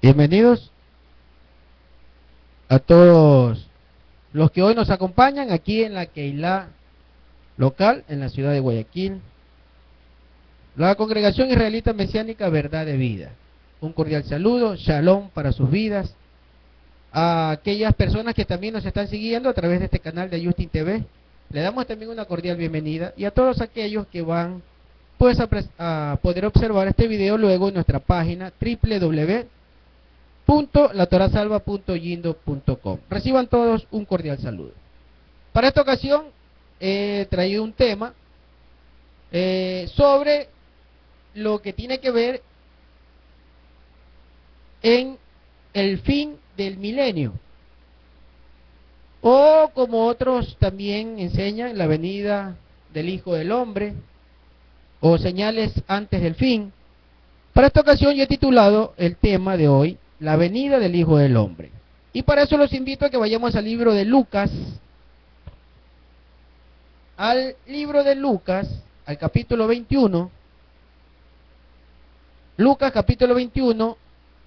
Bienvenidos a todos los que hoy nos acompañan aquí en la Keilah local en la ciudad de Guayaquil, la Congregación Israelita Mesiánica Verdad de Vida. Un cordial saludo, shalom para sus vidas. A aquellas personas que también nos están siguiendo a través de este canal de Justin TV, le damos también una cordial bienvenida, y a todos aquellos que van pues a poder observar este video luego en nuestra página www.latorasalva.yindo.com. Reciban todos un cordial saludo. Para esta ocasión he traído un tema sobre lo que tiene que ver en el fin del milenio, o como otros también enseñan, la venida del Hijo del Hombre, o señales antes del fin. Para esta ocasión yo he titulado el tema de hoy, la venida del Hijo del Hombre. Y para eso los invito a que vayamos al libro de Lucas, al capítulo 21, Lucas capítulo 21,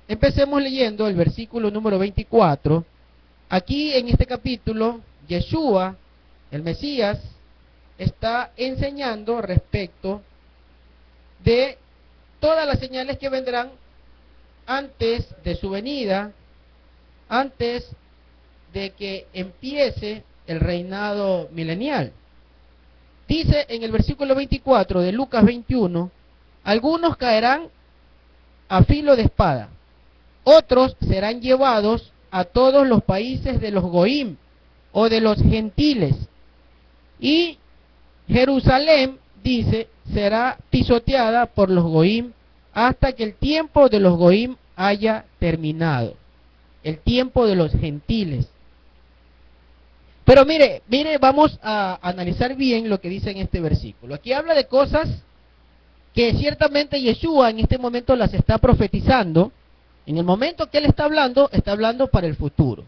empecemos leyendo el versículo número 24. Aquí en este capítulo, Yeshua, el Mesías, está enseñando respecto de todas las señales que vendrán antes de su venida, antes de que empiece el reinado milenial. Dice en el versículo 24 de Lucas 21, algunos caerán a filo de espada, otros serán llevados a todos los países de los Goim o de los gentiles, y Jerusalén, dice, será pisoteada por los Goim hasta que el tiempo de los Goim haya terminado, el tiempo de los gentiles. Pero mire, vamos a analizar bien lo que dice en este versículo. Aquí habla de cosas que ciertamente Yeshua en este momento las está profetizando. En el momento que él está hablando para el futuro.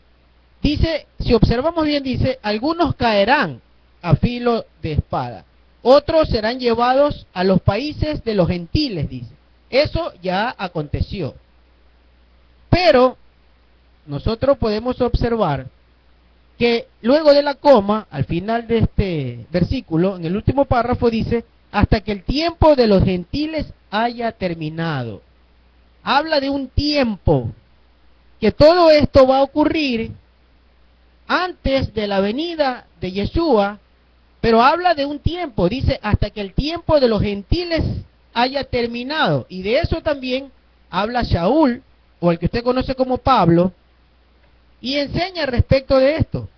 Dice, si observamos bien, dice, algunos caerán a filo de espada, otros serán llevados a los países de los gentiles, dice. Eso ya aconteció. Pero nosotros podemos observar que luego de la coma, al final de este versículo, en el último párrafo dice, hasta que el tiempo de los gentiles haya terminado. Habla de un tiempo, que todo esto va a ocurrir antes de la venida de Yeshua, pero habla de un tiempo, dice, hasta que el tiempo de los gentiles haya terminado. Y de eso también habla Shaul, o el que usted conoce como Pablo, y enseña respecto de esto.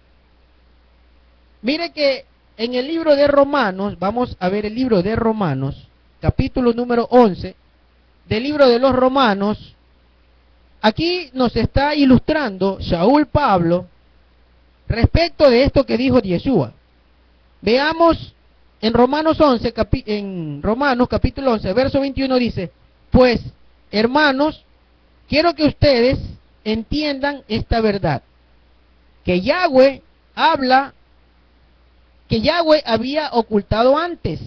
Mire que en el libro de Romanos, vamos a ver el libro de Romanos, capítulo número 11, del libro de los Romanos. Aquí nos está ilustrando Shaul Pablo respecto de esto que dijo Yeshua. Veamos en Romanos 11, en Romanos capítulo 11, verso 21 dice, pues, hermanos, quiero que ustedes entiendan esta verdad, que Yahweh había ocultado antes,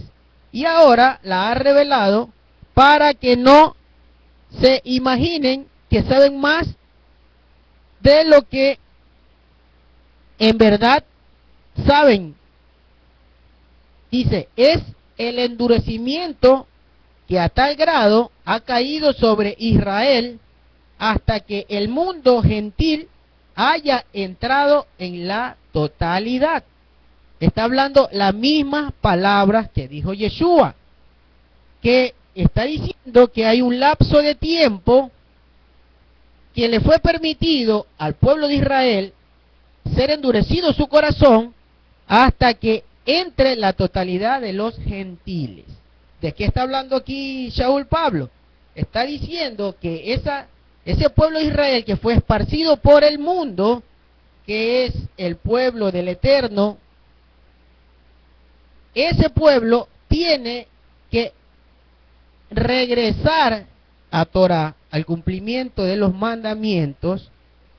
y ahora la ha revelado para que no se imaginen que saben más de lo que en verdad saben. Dice, es el endurecimiento que a tal grado ha caído sobre Israel hasta que el mundo gentil haya entrado en la totalidad. Está hablando las mismas palabras que dijo Yeshua, que está diciendo que hay un lapso de tiempo que le fue permitido al pueblo de Israel ser endurecido su corazón hasta que entre la totalidad de los gentiles. ¿De qué está hablando aquí Shaul Pablo? Está diciendo que ese pueblo de Israel que fue esparcido por el mundo, que es el pueblo del Eterno, ese pueblo tiene que regresar a Torah, al cumplimiento de los mandamientos,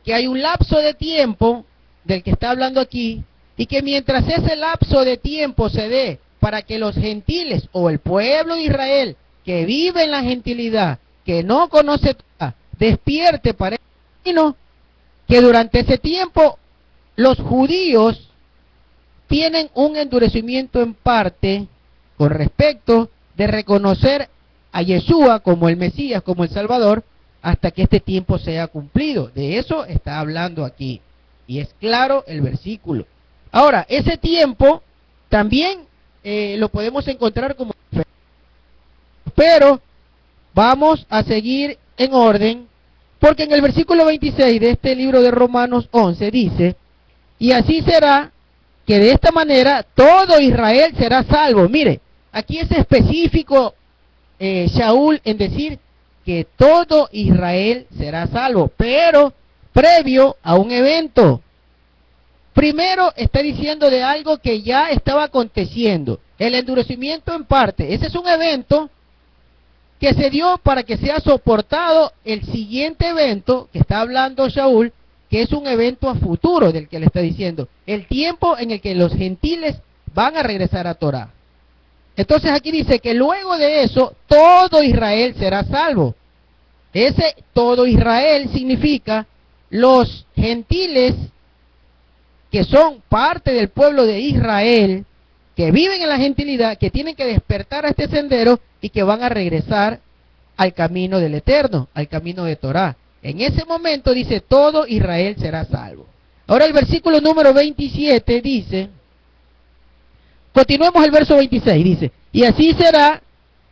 que hay un lapso de tiempo del que está hablando aquí, y que mientras ese lapso de tiempo se dé para que los gentiles o el pueblo de Israel que vive en la gentilidad, que no conoce Torah, despierte para el camino, que durante ese tiempo los judíos tienen un endurecimiento en parte con respecto de reconocer a Yeshua como el Mesías, como el Salvador, hasta que este tiempo sea cumplido. De eso está hablando aquí, y es claro el versículo. Ahora, ese tiempo también lo podemos encontrar como... Pero vamos a seguir en orden, porque en el versículo 26 de este libro de Romanos 11 dice: y así será que de esta manera todo Israel será salvo. Mire, aquí es específico Shaul en decir que todo Israel será salvo, pero previo a un evento. Primero está diciendo de algo que ya estaba aconteciendo, el endurecimiento en parte. Ese es un evento que se dio para que sea soportado el siguiente evento que está hablando Shaul, que es un evento a futuro del que le está diciendo, el tiempo en el que los gentiles van a regresar a Torah. Entonces aquí dice que luego de eso todo Israel será salvo. Ese todo Israel significa los gentiles que son parte del pueblo de Israel, que viven en la gentilidad, que tienen que despertar a este sendero y que van a regresar al camino del Eterno, al camino de Torah. En ese momento dice, todo Israel será salvo. Ahora el versículo número 27 dice, continuemos el verso 26, dice, y así será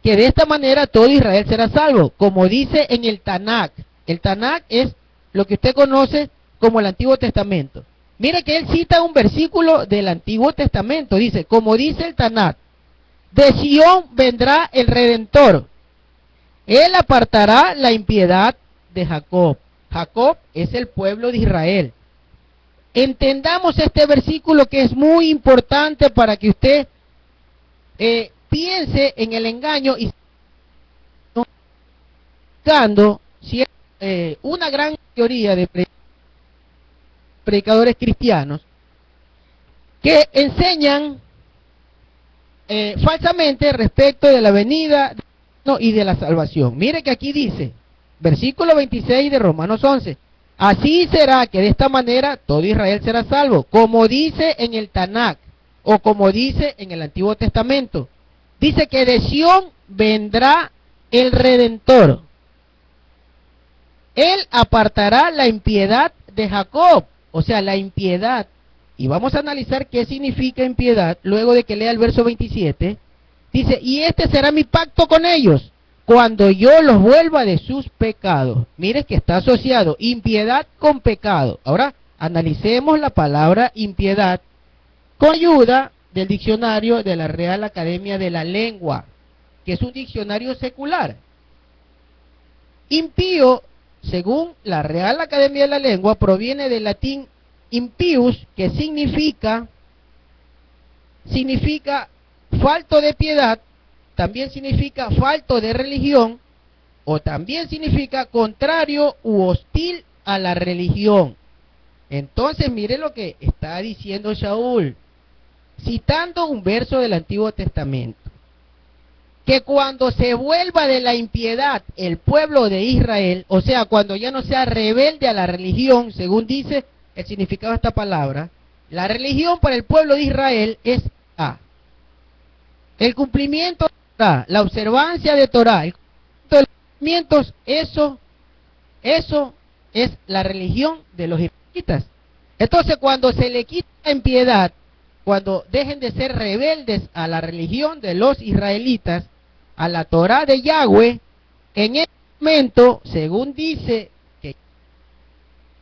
que de esta manera todo Israel será salvo, como dice en el Tanakh. El Tanakh es lo que usted conoce como el Antiguo Testamento. Mire que él cita un versículo del Antiguo Testamento, dice, como dice el Tanakh, de Sión vendrá el Redentor, él apartará la impiedad de Jacob. Jacob es el pueblo de Israel. Entendamos este versículo, que es muy importante para que usted piense en el engaño y una gran mayoría de predicadores cristianos que enseñan falsamente respecto de la venida y de la salvación. Mire que aquí dice, versículo 26 de Romanos 11, así será que de esta manera todo Israel será salvo, como dice en el Tanakh, o como dice en el Antiguo Testamento. Dice que de Sión vendrá el Redentor, él apartará la impiedad de Jacob, o sea, la impiedad. Y vamos a analizar qué significa impiedad luego de que lea el verso 27. Dice, y este será mi pacto con ellos, cuando yo los vuelva de sus pecados. Mire que está asociado impiedad con pecado. Ahora, analicemos la palabra impiedad con ayuda del diccionario de la Real Academia de la Lengua, que es un diccionario secular. Impío, según la Real Academia de la Lengua, proviene del latín impius, que significa falto de piedad, también significa falto de religión, o también significa contrario u hostil a la religión. Entonces mire lo que está diciendo Shaul, citando un verso del Antiguo Testamento, que cuando se vuelva de la impiedad el pueblo de Israel, o sea, cuando ya no sea rebelde a la religión, según dice el significado de esta palabra, la religión para el pueblo de Israel es el cumplimiento de Torah, la observancia de Torah, el cumplimiento de los mandamientos, eso es la religión de los israelitas. Entonces, cuando se le quita la impiedad, cuando dejen de ser rebeldes a la religión de los israelitas, a la Torah de Yahweh, en ese momento, según dice que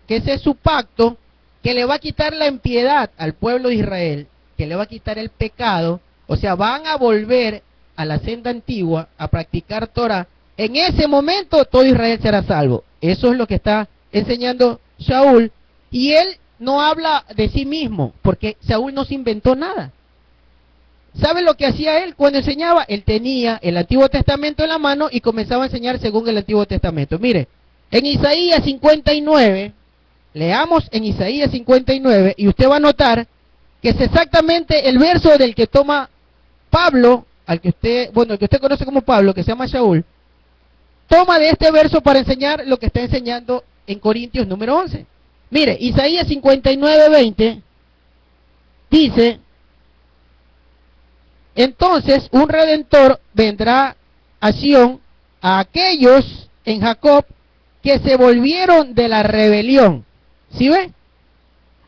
ese es su pacto, que le va a quitar la impiedad al pueblo de Israel, que le va a quitar el pecado, o sea, van a volver a la senda antigua, a practicar Torah. En ese momento todo Israel será salvo. Eso es lo que está enseñando Shaul, y él no habla de sí mismo, porque Shaul no se inventó nada. ¿Sabe lo que hacía él cuando enseñaba? Él tenía el Antiguo Testamento en la mano y comenzaba a enseñar según el Antiguo Testamento. Mire, en Isaías 59, leamos en Isaías 59, y usted va a notar que es exactamente el verso del que toma Pablo, el que usted conoce como Pablo, que se llama Shaul. toma de este verso para enseñar lo que está enseñando en Corintios número 11. Mire, Isaías 59:20 dice: entonces un redentor vendrá a Sión, a aquellos en Jacob que se volvieron de la rebelión. ¿Sí ve?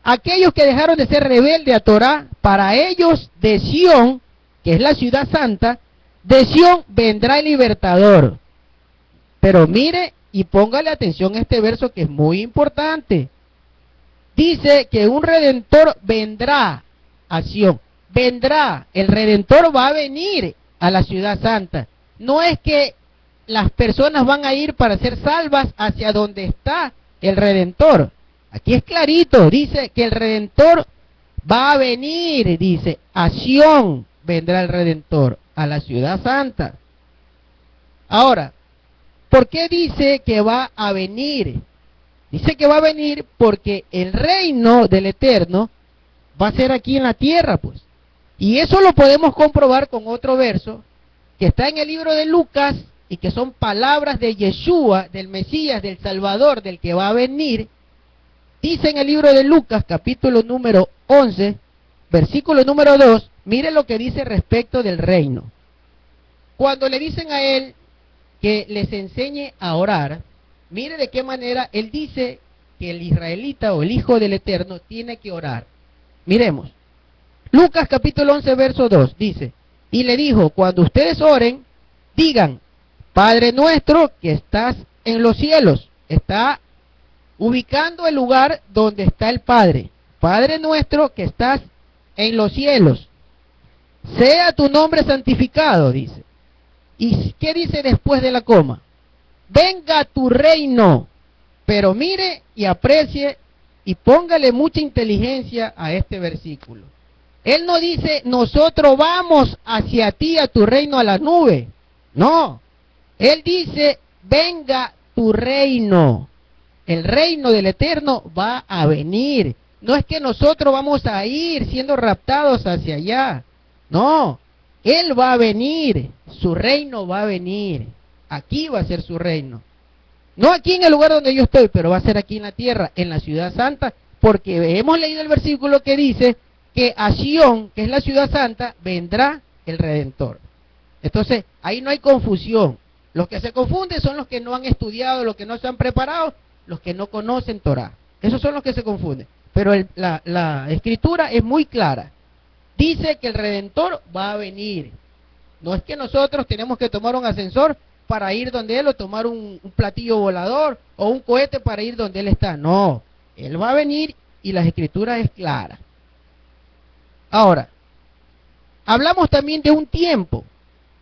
Aquellos que dejaron de ser rebeldes a Torah, para ellos de Sión, que es la ciudad santa, de Sión vendrá el libertador. Pero mire y póngale atención a este verso que es muy importante. Dice que un redentor vendrá a Sión. Vendrá, el redentor va a venir a la ciudad santa. No es que las personas van a ir para ser salvas hacia donde está el redentor. Aquí es clarito, dice que el redentor va a venir, dice, a Sión vendrá el redentor, a la ciudad santa. Ahora, ¿por qué dice que va a venir? Dice que va a venir porque el reino del Eterno va a ser aquí en la tierra, pues. Y eso lo podemos comprobar con otro verso que está en el libro de Lucas y que son palabras de Yeshua, del Mesías, del Salvador, del que va a venir. Dice en el libro de Lucas, capítulo número 11, versículo número 2, mire lo que dice respecto del reino. Cuando le dicen a él que les enseñe a orar, mire de qué manera él dice que el israelita o el Hijo del Eterno tiene que orar. Miremos. Lucas capítulo 11, verso 2, dice: y le dijo, cuando ustedes oren, digan, Padre nuestro que estás en los cielos. Está ubicando el lugar donde está el Padre. Padre nuestro que estás en los cielos. Sea tu nombre santificado, dice. ¿Y qué dice después de la coma? Venga tu reino. Pero mire y aprecie y póngale mucha inteligencia a este versículo. Él no dice, nosotros vamos hacia ti, a tu reino, a la nube. No. Él dice, venga tu reino. El reino del Eterno va a venir. No es que nosotros vamos a ir siendo raptados hacia allá. No. Él va a venir. Su reino va a venir. Aquí va a ser su reino. No aquí en el lugar donde yo estoy, pero va a ser aquí en la tierra, en la ciudad santa, porque hemos leído el versículo que dice que a Sión, que es la ciudad santa, vendrá el Redentor. Entonces, ahí no hay confusión. Los que se confunden son los que no han estudiado, los que no se han preparado, los que no conocen Torah. Esos son los que se confunden. Pero la escritura es muy clara. Dice que el Redentor va a venir. No es que nosotros tenemos que tomar un ascensor para ir donde Él, o tomar un platillo volador o un cohete para ir donde Él está. No, Él va a venir y la escritura es clara. Ahora, hablamos también de un tiempo.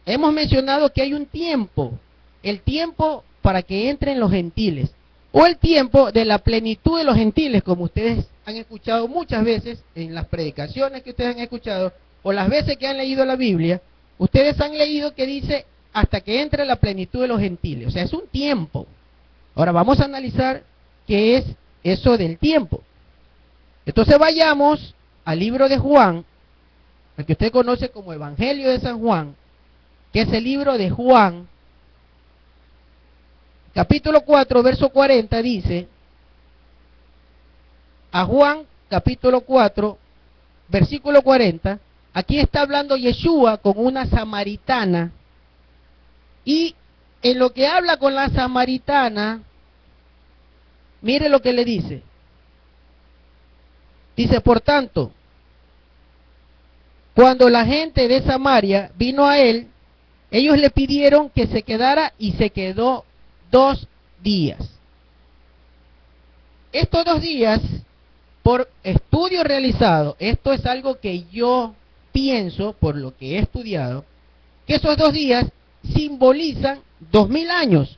Hemos mencionado que hay un tiempo. El tiempo para que entren los gentiles. O el tiempo de la plenitud de los gentiles, como ustedes han escuchado muchas veces en las predicaciones que ustedes han escuchado, o las veces que han leído la Biblia, ustedes han leído que dice hasta que entre la plenitud de los gentiles. O sea, es un tiempo. Ahora vamos a analizar qué es eso del tiempo. Entonces vayamos al libro de Juan, el que usted conoce como Evangelio de San Juan, que es el libro de Juan, capítulo 4, verso 40, dice, a Juan, capítulo 4, versículo 40, aquí está hablando Yeshua con una samaritana, y en lo que habla con la samaritana, mire lo que le dice. Dice, por tanto, cuando la gente de Samaria vino a él, ellos le pidieron que se quedara y se quedó 2 días. Estos 2 días, por estudio realizado, esto es algo que yo pienso, por lo que he estudiado, que esos 2 días simbolizan 2000 años.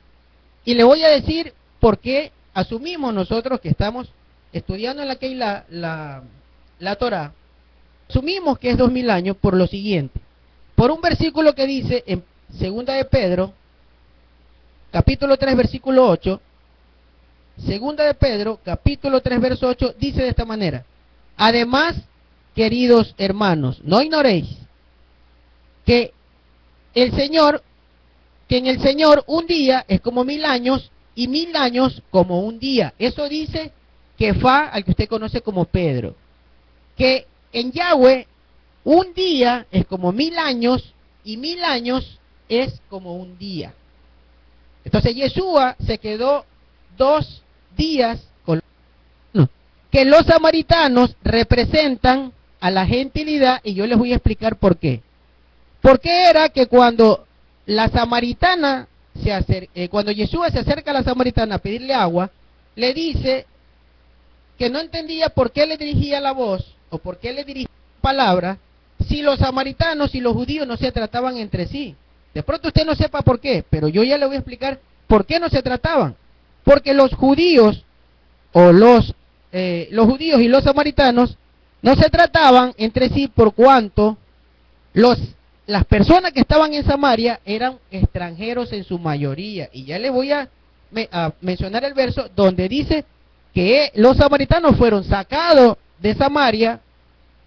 Y le voy a decir por qué asumimos nosotros que estamos estudiando en la Torah, asumimos que es 2000 años por lo siguiente. Por un versículo que dice en Segunda de Pedro, capítulo 3, versículo 8, Segunda de Pedro, capítulo 3, verso 8, dice de esta manera: además, queridos hermanos, no ignoréis que el Señor, que en el Señor un día es como 1000 años y 1000 años como un día. Eso dice Kefá, al que usted conoce como Pedro. Que en Yahweh un día es como 1000 años y 1000 años es como un día. Entonces Yeshua se quedó 2 días con que los samaritanos representan a la gentilidad, y yo les voy a explicar por qué. Porque era que cuando la samaritana cuando Yeshua se acerca a la samaritana a pedirle agua, le dice que no entendía por qué le dirigía la voz o por qué le dirigía palabra si los samaritanos y los judíos no se trataban entre sí. De pronto usted no sepa por qué, pero yo ya le voy a explicar por qué no se trataban. Porque los judíos o los judíos y los samaritanos no se trataban entre sí por cuanto las personas que estaban en Samaria eran extranjeros en su mayoría. Y ya le voy a mencionar el verso donde dice que los samaritanos fueron sacados de Samaria,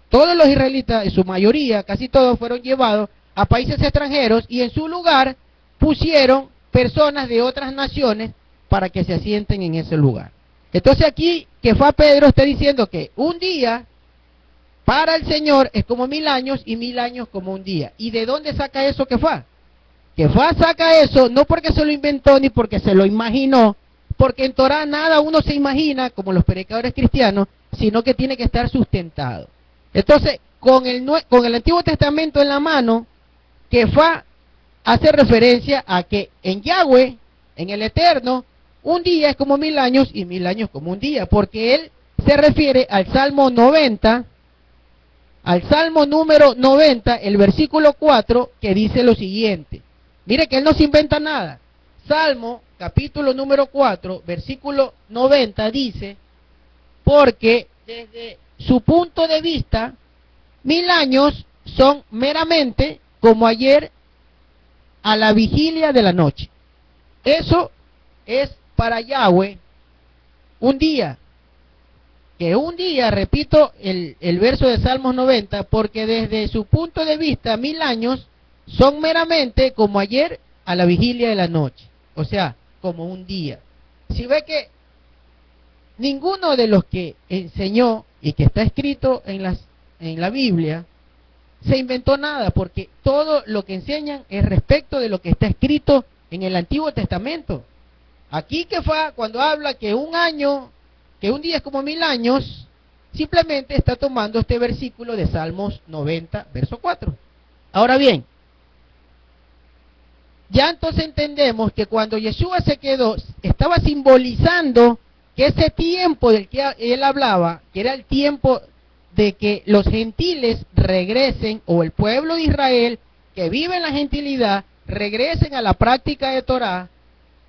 todos los israelitas, en su mayoría, casi todos fueron llevados a países extranjeros y en su lugar pusieron personas de otras naciones para que se asienten en ese lugar. Entonces aquí Kefá Pedro está diciendo que un día para el Señor es como 1000 años y 1000 años como un día. ¿Y de dónde saca eso Kefá? Kefá saca eso no porque se lo inventó ni porque se lo imaginó, porque en Torah nada uno se imagina, como los predicadores cristianos, sino que tiene que estar sustentado. Entonces, con el Antiguo Testamento en la mano, Kefá hace referencia a que en Yahweh, en el Eterno, un día es como 1000 años y 1000 años como un día, porque él se refiere al Salmo 90, al Salmo número 90, el versículo 4, que dice lo siguiente. Mire que él no se inventa nada. Salmo, capítulo número 4, versículo 90, dice, porque desde su punto de vista, 1000 años son meramente como ayer a la vigilia de la noche. Eso es para Yahweh un día. Que un día, repito el verso de Salmos 90, porque desde su punto de vista 1000 años son meramente como ayer a la vigilia de la noche. O sea, como un día. Si ve que ninguno de los que enseñó y que está escrito en la Biblia se inventó nada, porque todo lo que enseñan es respecto de lo que está escrito en el Antiguo Testamento. Aquí Kefá, cuando habla que un día es como 1000 años, simplemente está tomando este versículo de Salmos 90, verso 4. Ahora bien, ya entonces entendemos que cuando Yeshua se quedó, estaba simbolizando que ese tiempo del que él hablaba, que era el tiempo de que los gentiles regresen, o el pueblo de Israel que vive en la gentilidad, regresen a la práctica de Torah,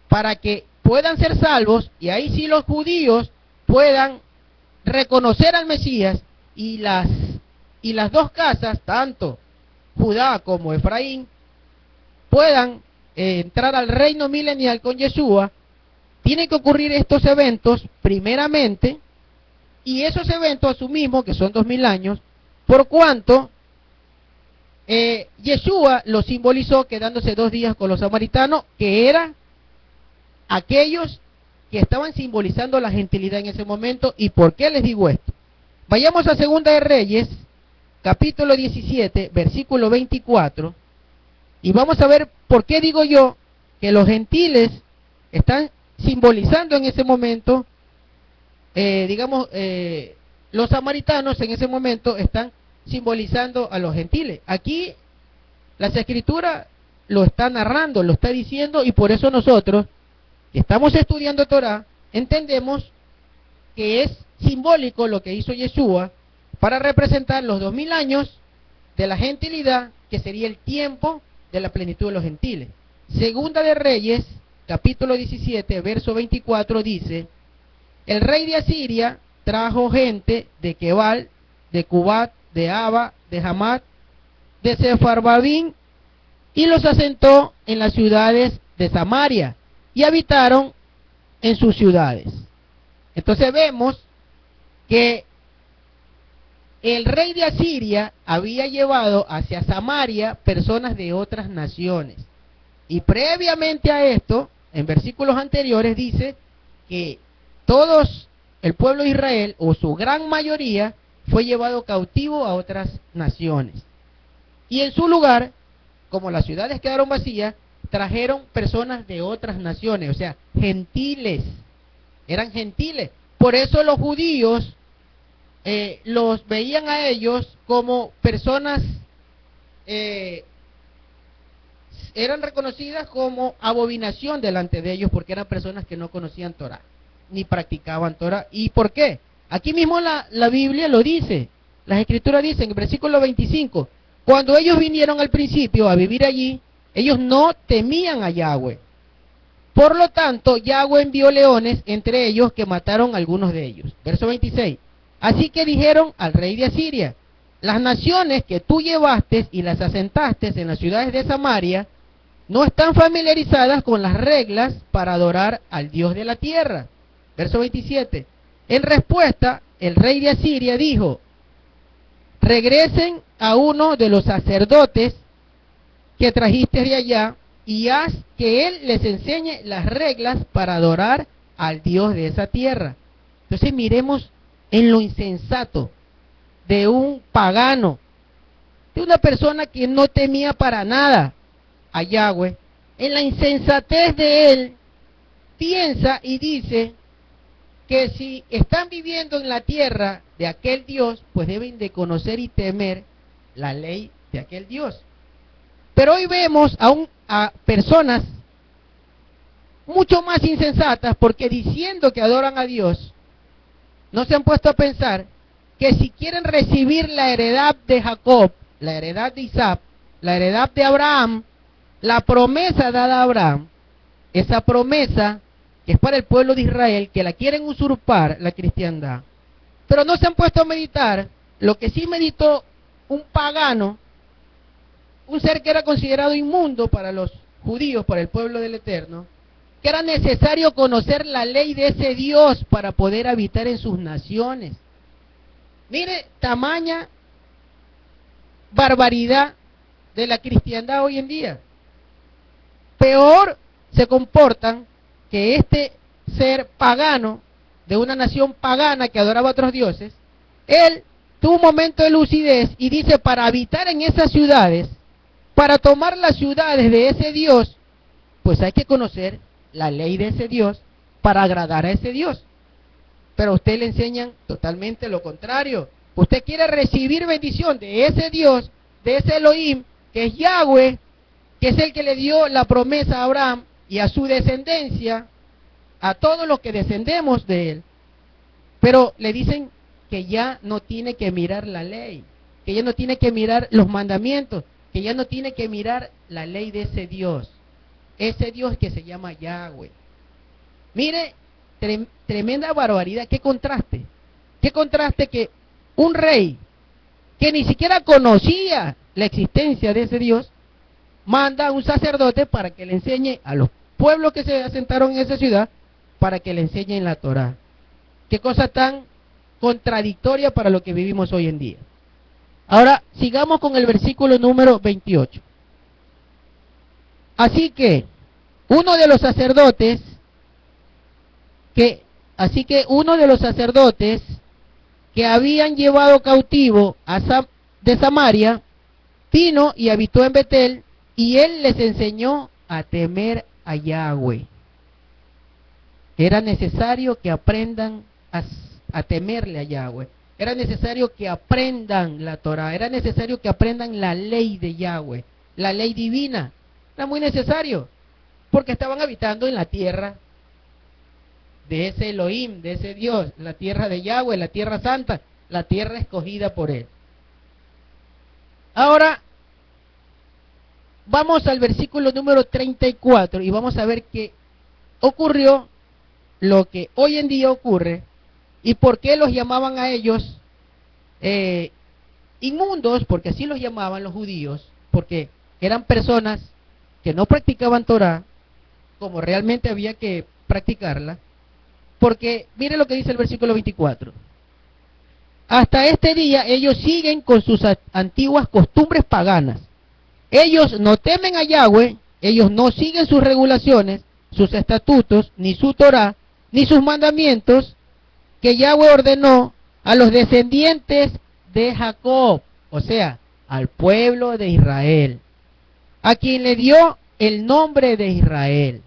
para que puedan ser salvos, y ahí sí los judíos puedan reconocer al Mesías, y las dos casas, tanto Judá como Efraín, puedan entrar al reino milenial con Yeshua. Tienen que ocurrir estos eventos primeramente, y esos eventos asumimos que son 2000 años, por cuanto Yeshua lo simbolizó quedándose 2 días con los samaritanos, que eran aquellos que estaban simbolizando la gentilidad en ese momento. ¿Y por qué les digo esto? Vayamos a Segunda de Reyes, capítulo 17, versículo 24, y vamos a ver por qué digo yo que los gentiles están simbolizando en ese momento, los samaritanos en ese momento están simbolizando a los gentiles. Aquí las escrituras lo está narrando, lo está diciendo, y por eso nosotros que estamos estudiando Torah entendemos que es simbólico lo que hizo Yeshua para representar los 2000 años de la gentilidad, que sería el tiempo de la plenitud de los gentiles. Segunda de Reyes, capítulo 17, verso 24 dice: el rey de Asiria trajo gente de Kebal, de Cubat, de Aba, de Hamat, de Sefarvavim, y los asentó en las ciudades de Samaria, y habitaron en sus ciudades. Entonces vemos que el rey de Asiria había llevado hacia Samaria personas de otras naciones. Y previamente a esto, en versículos anteriores dice que todos el pueblo de Israel, o su gran mayoría, fue llevado cautivo a otras naciones. Y en su lugar, como las ciudades quedaron vacías, trajeron personas de otras naciones, o sea, gentiles, eran gentiles. Por eso los judíos los veían a ellos como personas, eran reconocidas como abominación delante de ellos, porque eran personas que no conocían Torah, ni practicaban Torah. ¿Y por qué? Aquí mismo la Biblia lo dice, las escrituras dicen, en el versículo 25, cuando ellos vinieron al principio a vivir allí, ellos no temían a Yahweh. Por lo tanto, Yahweh envió leones entre ellos que mataron a algunos de ellos. Verso 26. Así que dijeron al rey de Asiria, las naciones que tú llevaste y las asentaste en las ciudades de Samaria, no están familiarizadas con las reglas para adorar al Dios de la tierra. Verso 27. En respuesta, el rey de Asiria dijo, regresen a uno de los sacerdotes que trajiste de allá y haz que él les enseñe las reglas para adorar al Dios de esa tierra. Entonces miremos en lo insensato de un pagano, de una persona que no temía para nada a Yahweh. En la insensatez de él, piensa y dice que si están viviendo en la tierra de aquel Dios, pues deben de conocer y temer la ley de aquel Dios. Pero hoy vemos a personas mucho más insensatas, porque diciendo que adoran a Dios, no se han puesto a pensar que si quieren recibir la heredad de Jacob, la heredad de Isaac, la heredad de Abraham, la promesa dada a Abraham, esa promesa que es para el pueblo de Israel, que la quieren usurpar la cristiandad, pero no se han puesto a meditar lo que sí meditó un pagano, un ser que era considerado inmundo para los judíos, para el pueblo del Eterno, que era necesario conocer la ley de ese Dios para poder habitar en sus naciones. Mire, tamaña barbaridad de la cristiandad hoy en día. Peor se comportan que este ser pagano, de una nación pagana que adoraba a otros dioses. Él tuvo un momento de lucidez y dice, para habitar en esas ciudades, para tomar las ciudades de ese Dios, pues hay que conocer la ley de ese Dios para agradar a ese Dios. Pero a usted le enseñan totalmente lo contrario. Usted quiere recibir bendición de ese Dios, de ese Elohim, que es Yahweh, que es el que le dio la promesa a Abraham y a su descendencia, a todos los que descendemos de él. Pero le dicen que ya no tiene que mirar la ley, que ya no tiene que mirar los mandamientos, que ya no tiene que mirar la ley de ese Dios que se llama Yahweh. Mire, tremenda barbaridad, qué contraste que un rey que ni siquiera conocía la existencia de ese Dios, manda a un sacerdote para que le enseñe a los pueblos que se asentaron en esa ciudad, para que le enseñen la Torah. Qué cosa tan contradictoria para lo que vivimos hoy en día. Ahora, sigamos con el versículo número 28. Así que uno de los sacerdotes que habían llevado cautivo de Samaria, vino y habitó en Betel, y él les enseñó a temer a Yahweh. Era necesario que aprendan a temerle a Yahweh. Era necesario que aprendan la Torah. Era necesario que aprendan la ley de Yahweh, la ley divina. Era muy necesario, porque estaban habitando en la tierra de ese Elohim, de ese Dios, la tierra de Yahweh, la tierra santa, la tierra escogida por él. Ahora, vamos al versículo número 34 y vamos a ver qué ocurrió, lo que hoy en día ocurre, y por qué los llamaban a ellos inmundos, porque así los llamaban los judíos, porque eran personas que no practicaban Torah como realmente había que practicarla. Porque mire lo que dice el versículo 24. Hasta este día ellos siguen con sus antiguas costumbres paganas. Ellos no temen a Yahweh ellos no siguen sus regulaciones, sus estatutos, ni su Torá, ni sus mandamientos que Yahweh ordenó a los descendientes de Jacob, o sea, al pueblo de Israel, a quien le dio el nombre de Israel.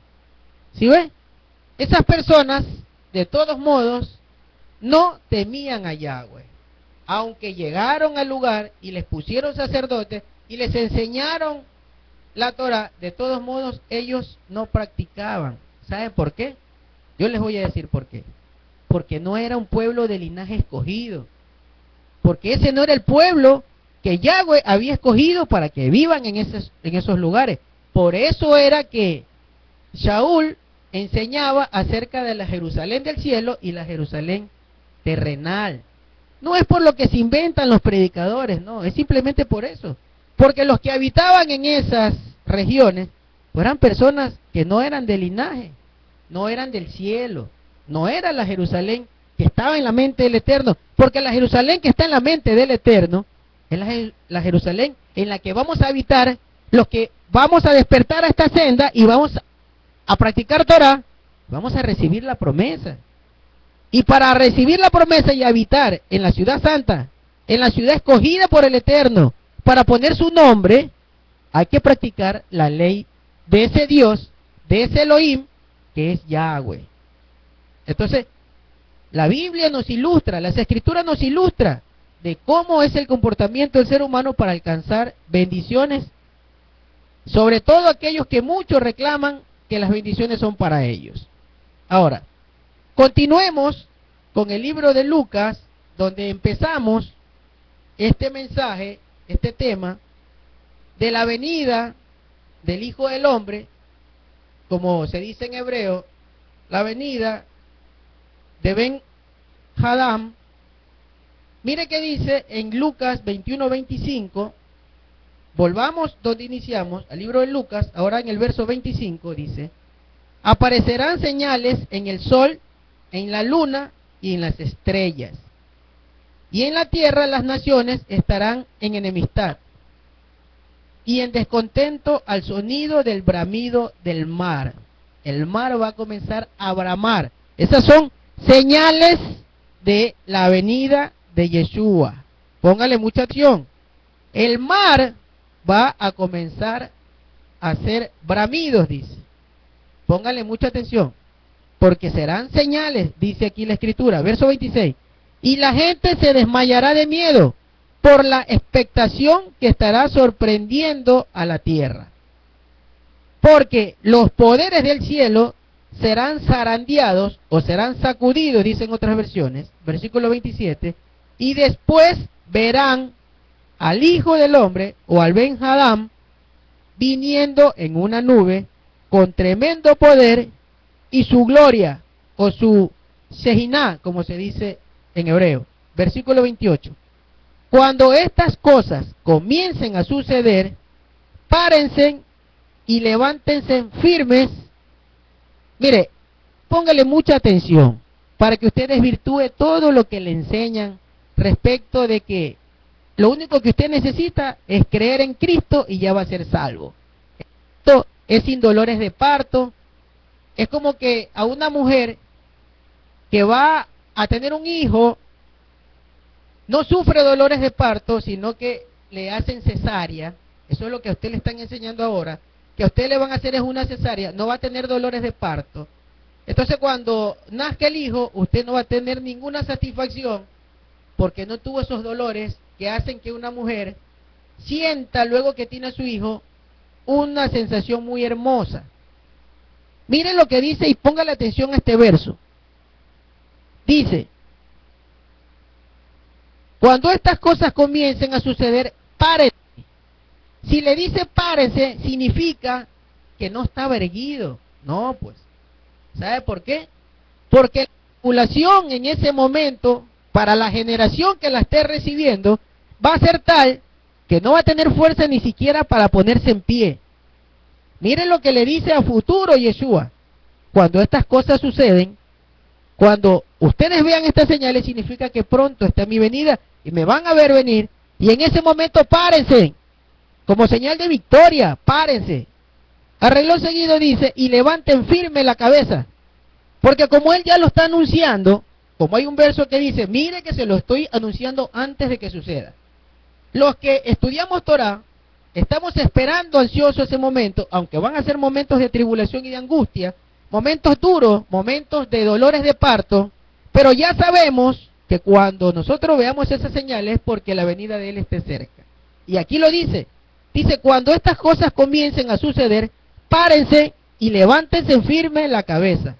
¿Sí ve? Esas personas, de todos modos, no temían a Yahweh, aunque llegaron al lugar y les pusieron sacerdotes y les enseñaron la Torah, de todos modos ellos no practicaban. ¿Saben por qué? Yo les voy a decir por qué. Porque no era un pueblo de linaje escogido, porque ese no era el pueblo que Yahweh había escogido para que vivan en esos lugares. Por eso era que Shaul enseñaba acerca de la Jerusalén del cielo y la Jerusalén terrenal. No es por lo que se inventan los predicadores, no, es simplemente por eso. Porque los que habitaban en esas regiones pues eran personas que no eran de linaje, no eran del cielo, no era la Jerusalén que estaba en la mente del Eterno, porque la Jerusalén que está en la mente del Eterno es la Jerusalén en la que vamos a habitar los que vamos a despertar a esta senda y vamos a practicar Torah, vamos a recibir la promesa. Y para recibir la promesa y habitar en la ciudad santa, en la ciudad escogida por el Eterno, para poner su nombre, hay que practicar la ley de ese Dios, de ese Elohim, que es Yahweh. Entonces, la Biblia nos ilustra, las Escrituras nos ilustra de cómo es el comportamiento del ser humano para alcanzar bendiciones, sobre todo aquellos que muchos reclaman que las bendiciones son para ellos. Ahora, continuemos con el libro de Lucas, donde empezamos este mensaje, este tema, de la venida del Hijo del Hombre, como se dice en hebreo, la venida de Ben Hadam. Mire que dice en Lucas 21:25, volvamos donde iniciamos, al libro de Lucas, ahora en el verso 25 dice: aparecerán señales en el sol, en la luna y en las estrellas, y en la tierra las naciones estarán en enemistad y en descontento al sonido del bramido del mar. El mar va a comenzar a bramar. Esas son señales de la venida de Yeshua. Póngale mucha atención. El mar va a comenzar a hacer bramidos, dice. Póngale mucha atención, porque serán señales, dice aquí la Escritura, verso 26. Y la gente se desmayará de miedo por la expectación que estará sorprendiendo a la tierra. Porque los poderes del cielo serán zarandeados o serán sacudidos, dicen otras versiones, versículo 27, y después verán al Hijo del Hombre o al Ben Hadam viniendo en una nube con tremendo poder y su gloria o su Shehinah, como se dice en hebreo. Versículo 28. Cuando estas cosas comiencen a suceder, párense y levántense firmes. Mire, póngale mucha atención para que usted desvirtúe todo lo que le enseñan respecto de que lo único que usted necesita es creer en Cristo y ya va a ser salvo. Esto es sin dolores de parto. Es como que a una mujer que va a tener un hijo no sufre dolores de parto, sino que le hacen cesárea. Eso es lo que a usted le están enseñando ahora, que a usted le van a hacer es una cesárea, no va a tener dolores de parto. Entonces cuando nazca el hijo, usted no va a tener ninguna satisfacción, porque no tuvo esos dolores que hacen que una mujer sienta luego que tiene a su hijo una sensación muy hermosa. Miren lo que dice y póngale atención a este verso. Dice: cuando estas cosas comiencen a suceder, párense. Si le dice párense, significa que no estaba erguido. No, pues. ¿Sabe por qué? Porque la tribulación en ese momento, para la generación que la esté recibiendo, va a ser tal que no va a tener fuerza ni siquiera para ponerse en pie. Miren lo que le dice a futuro Yeshua. Cuando estas cosas suceden, cuando ustedes vean estas señales, significa que pronto está mi venida y me van a ver venir, y en ese momento párense, como señal de victoria, párense, Arregló seguido dice, y levanten firme la cabeza. Porque como él ya lo está anunciando, como hay un verso que dice, mire que se lo estoy anunciando antes de que suceda. Los que estudiamos Torah, estamos esperando ansioso ese momento, aunque van a ser momentos de tribulación y de angustia, momentos duros, momentos de dolores de parto, pero ya sabemos que cuando nosotros veamos esas señales es porque la venida de Él esté cerca. Y aquí lo dice, cuando estas cosas comiencen a suceder, párense y levántense firme la cabeza,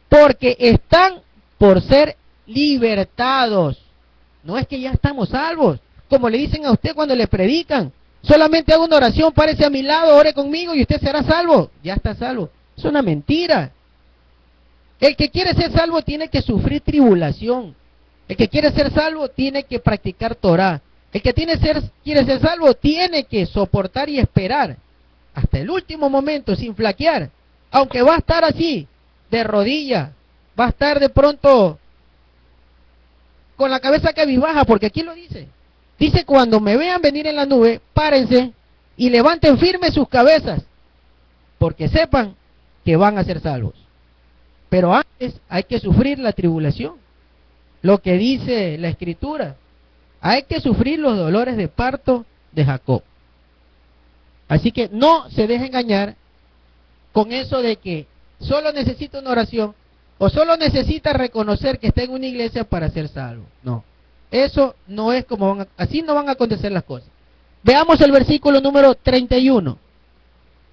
porque están por ser libertados. No es que ya estamos salvos, como le dicen a usted cuando le predican, solamente haga una oración, párese a mi lado, ore conmigo y usted será salvo. Ya está salvo. Es una mentira. El que quiere ser salvo tiene que sufrir tribulación. El que quiere ser salvo tiene que practicar Torah. El que quiere ser salvo tiene que soportar y esperar hasta el último momento sin flaquear. Aunque va a estar así, de rodillas, va a estar de pronto con la cabeza cabizbaja, porque aquí lo dice. Dice, cuando me vean venir en la nube, párense y levanten firmes sus cabezas, porque sepan que van a ser salvos. Pero antes hay que sufrir la tribulación. Lo que dice la Escritura, hay que sufrir los dolores de parto de Jacob. Así que no se deje engañar con eso de que solo necesita una oración o solo necesita reconocer que está en una iglesia para ser salvo. No, eso no es como así no van a acontecer las cosas. Veamos el versículo número 31.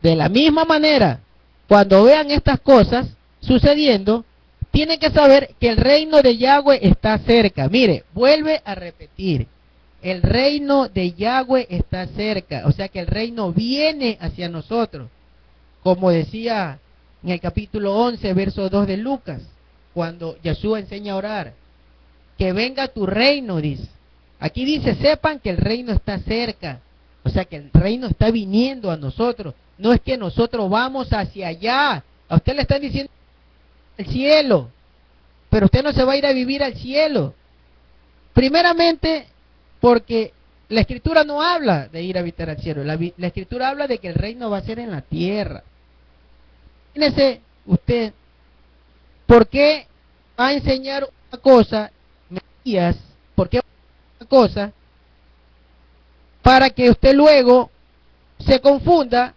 De la misma manera, cuando vean estas cosas sucediendo, tienen que saber que el reino de Yahweh está cerca. Mire, vuelve a repetir, el reino de Yahweh está cerca, o sea que el reino viene hacia nosotros, como decía en el capítulo 11, verso 2 de Lucas, cuando Yeshua enseña a orar, que venga tu reino, dice. Aquí dice, sepan que el reino está cerca, o sea que el reino está viniendo a nosotros, no es que nosotros vamos hacia allá, a usted le están diciendo el cielo, pero usted no se va a ir a vivir al cielo. Primeramente, porque la Escritura no habla de ir a habitar al cielo, la Escritura habla de que el reino va a ser en la tierra. Fíjese usted, ¿por qué va a enseñar una cosa, Mesías? ¿Por qué va a enseñar una cosa para que usted luego se confunda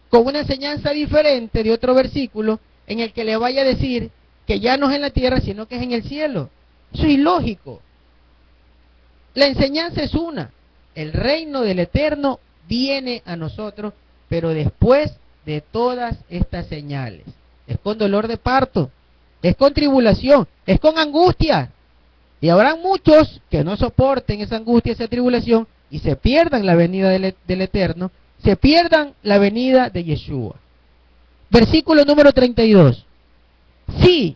con una enseñanza diferente de otro versículo en el que le vaya a decir que ya no es en la tierra, sino que es en el cielo? Eso es ilógico. La enseñanza es una. El reino del Eterno viene a nosotros, pero después de todas estas señales. Es con dolor de parto, es con tribulación, es con angustia. Y habrá muchos que no soporten esa angustia, esa tribulación, y se pierdan la venida del Eterno, se pierdan la venida de Yeshua. Versículo número 32. Sí,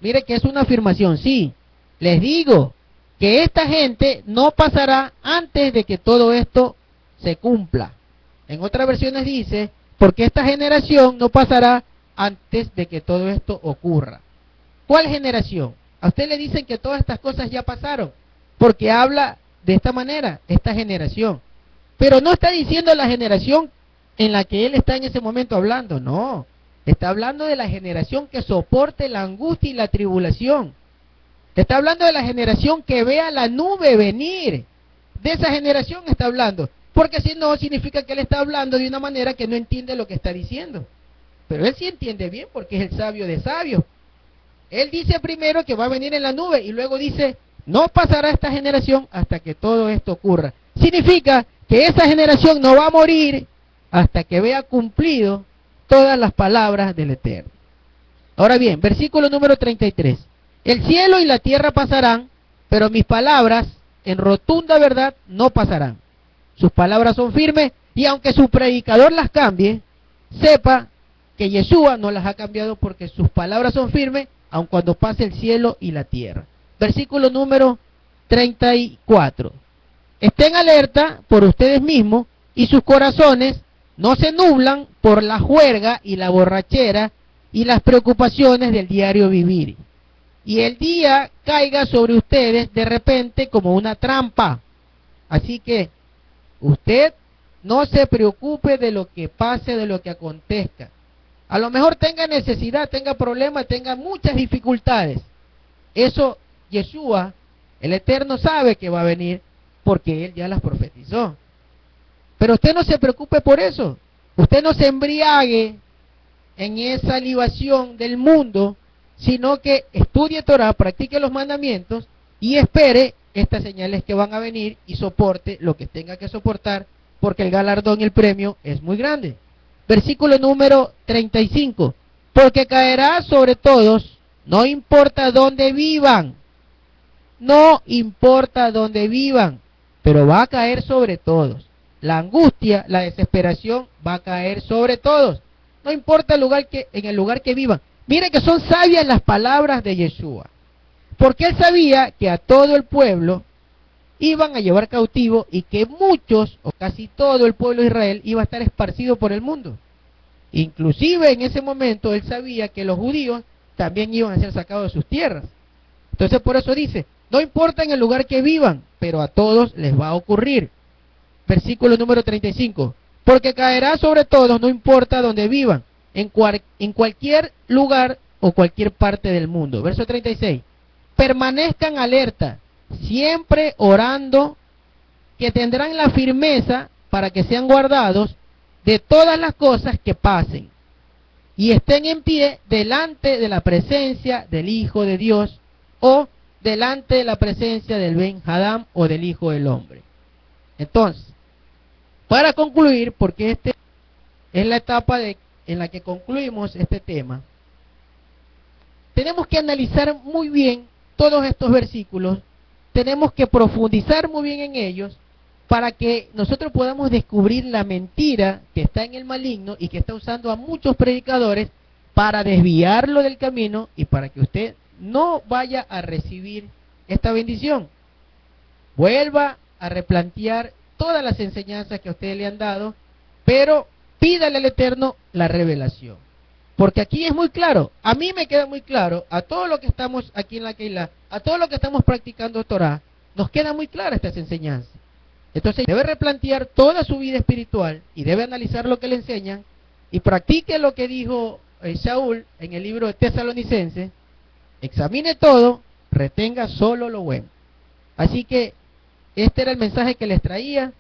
mire que es una afirmación, sí, les digo que esta gente no pasará antes de que todo esto se cumpla. En otras versiones dice, porque esta generación no pasará antes de que todo esto ocurra. ¿Cuál generación? A usted le dicen que todas estas cosas ya pasaron, porque habla de esta manera, esta generación. Pero no está diciendo la generación en la que él está en ese momento hablando, no. Está hablando de la generación que soporte la angustia y la tribulación. Está hablando de la generación que vea la nube venir. De esa generación está hablando. Porque si no, significa que él está hablando de una manera que no entiende lo que está diciendo. Pero él sí entiende bien porque es el sabio de sabios. Él dice primero que va a venir en la nube y luego dice, no pasará esta generación hasta que todo esto ocurra. Significa que esa generación no va a morir hasta que vea cumplido todas las palabras del Eterno. Ahora bien, versículo número 33. El cielo y la tierra pasarán, pero mis palabras, en rotunda verdad, no pasarán. Sus palabras son firmes, y aunque su predicador las cambie, sepa que Yeshua no las ha cambiado porque sus palabras son firmes, aun cuando pase el cielo y la tierra. Versículo número 34. Estén alerta por ustedes mismos, y sus corazones no se nublan por la juerga y la borrachera y las preocupaciones del diario vivir. Y el día caiga sobre ustedes de repente como una trampa. Así que usted no se preocupe de lo que pase, de lo que acontezca. A lo mejor tenga necesidad, tenga problemas, tenga muchas dificultades. Eso Yeshua, el Eterno, sabe que va a venir porque Él ya las profetizó. Pero usted no se preocupe por eso. Usted no se embriague en esa libación del mundo, sino que estudie Torah, practique los mandamientos y espere estas señales que van a venir y soporte lo que tenga que soportar, porque el galardón y el premio es muy grande. Versículo número 35. Porque caerá sobre todos, no importa dónde vivan, no importa dónde vivan, pero va a caer sobre todos. La angustia, la desesperación va a caer sobre todos. No importa el lugar en el lugar que vivan. Mire que son sabias las palabras de Yeshua. Porque él sabía que a todo el pueblo iban a llevar cautivo y que muchos o casi todo el pueblo de Israel iba a estar esparcido por el mundo. Inclusive en ese momento él sabía que los judíos también iban a ser sacados de sus tierras. Entonces por eso dice, no importa en el lugar que vivan, pero a todos les va a ocurrir. Versículo número 35. Porque caerá sobre todos, no importa donde vivan, en cualquier lugar o cualquier parte del mundo. Verso 36. Permanezcan alerta, siempre orando, que tendrán la firmeza para que sean guardados de todas las cosas que pasen, y estén en pie delante de la presencia del Hijo de Dios, o delante de la presencia del Ben Hadam, o del Hijo del Hombre. Entonces, para concluir, porque esta es la etapa en la que concluimos este tema, tenemos que analizar muy bien todos estos versículos, tenemos que profundizar muy bien en ellos, para que nosotros podamos descubrir la mentira que está en el maligno y que está usando a muchos predicadores para desviarlo del camino y para que usted no vaya a recibir esta bendición. Vuelva a replantear todas las enseñanzas que a usted le han dado, pero pídale al Eterno la revelación. Porque aquí es muy claro, a mí me queda muy claro, a todos los que estamos aquí en la Keilah, a todos los que estamos practicando Torah, nos queda muy clara estas enseñanzas. Entonces debe replantear toda su vida espiritual y debe analizar lo que le enseñan y practique lo que dijo Saúl en el libro de Tesalonicenses, examine todo, retenga solo lo bueno. Así que este era el mensaje que les traía.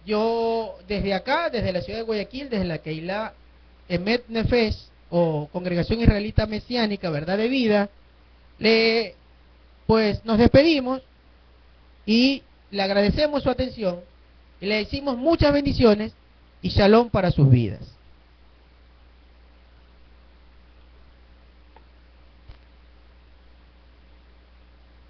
Yo desde acá, desde la ciudad de Guayaquil, desde la Keilah Emet Nefesh, o Congregación Israelita Mesiánica, Verdad de Vida, pues nos despedimos y le agradecemos su atención y le decimos muchas bendiciones y shalom para sus vidas.